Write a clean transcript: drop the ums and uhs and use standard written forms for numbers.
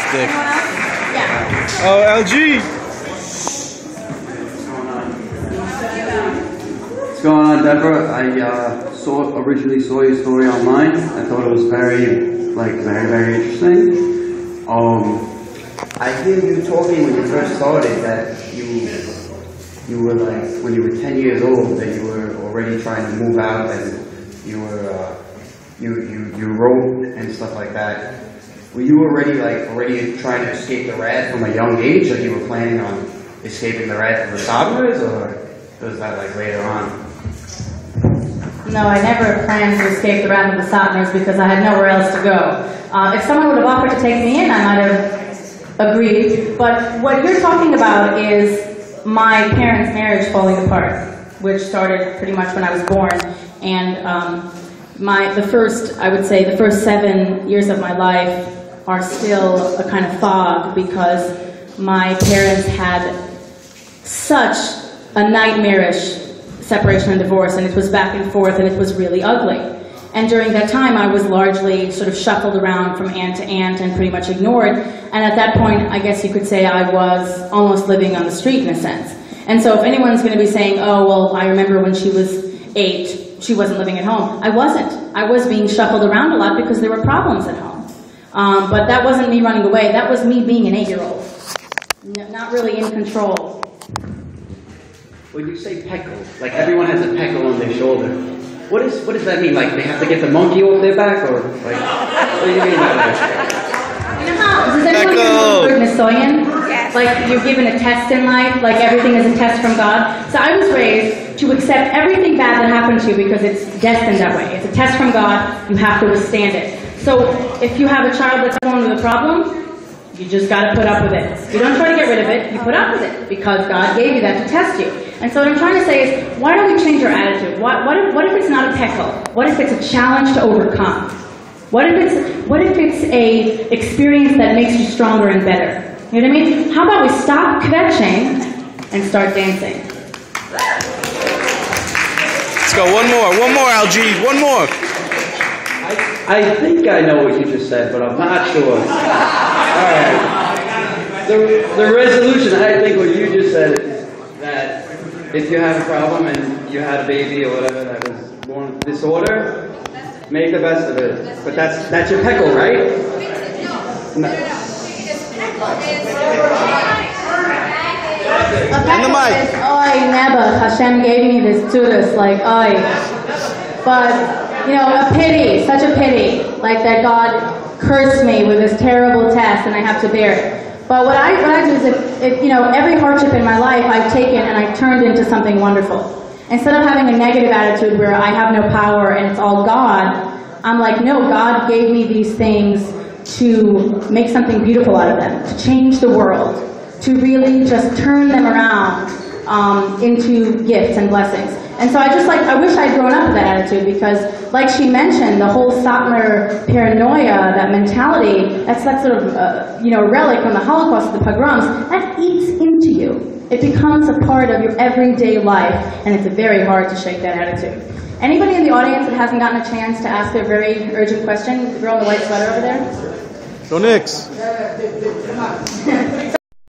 stick. Yeah. Oh, LG. What's going on, Deborah? I originally saw your story online. I thought it was very interesting. I hear you talking when you first started that you were like, when you were 10 years old, that you were already trying to move out, and you were you wrote and stuff like that. Were you already trying to escape the wrath from a young age? Like you were planning on escaping the wrath of the Satmars, or was that like later on? No, I never planned to escape the wrath of the Satmars because I had nowhere else to go. If someone would have offered to take me in, I might have agreed. But what you're talking about is my parents' marriage falling apart, which started pretty much when I was born. And the first 7 years of my life are still a kind of fog because my parents had such a nightmarish separation and divorce, and it was back and forth, and it was really ugly. And during that time, I was largely sort of shuffled around from aunt to aunt and pretty much ignored. And at that point, I guess you could say I was almost living on the street in a sense. And so if anyone's going to be saying, oh, well, I remember when she was 8, she wasn't living at home. I wasn't. I was being shuffled around a lot because there were problems at home. But that wasn't me running away. That was me being an 8-year-old. Not really in control. When you say peckle, like everyone has a peckle on their shoulder, what does that mean? Like they have to get the monkey off their back, or like what do you mean by that? You know how, does anyone know the word Nisoyan? Yes. Like you're given a test in life, like everything is a test from God. So I was raised to accept everything bad that happened to you because it's destined that way. It's a test from God, you have to withstand it. So if you have a child that's born with a problem, you just got to put up with it. You don't try to get rid of it, you put up with it because God gave you that to test you. And so what I'm trying to say is, why don't we change our attitude? What if it's not a peckle? What if it's a challenge to overcome? What if it's a experience that makes you stronger and better? You know what I mean? How about we stop kvetching and start dancing? Let's go, one more, LG, one more. I think I know what you just said, but I'm not sure. All right. The resolution, I think what you just said is that if you have a problem and you had a baby or whatever that was born with disorder, make the best of it. But that's your peckle, right? No. A peckle is, oi, never, Hashem gave me this tutus, like, oi. But, you know, a pity, such a pity, like that God cursed me with this terrible test and I have to bear it. But what I do is, you know, every hardship in my life I've taken and I've turned into something wonderful. Instead of having a negative attitude where I have no power and it's all God, I'm like, no, God gave me these things to make something beautiful out of them, to change the world, to really just turn them around into gifts and blessings. And so I wish I'd grown up with that attitude because, like she mentioned, the whole Satmar paranoia, that mentality, that's that sort of, you know, relic from the Holocaust, the pogroms, that eats into you. It becomes a part of your everyday life, and it's very hard to shake that attitude. Anybody in the audience that hasn't gotten a chance to ask their very urgent question? The girl in the white sweater over there? Go Knicks.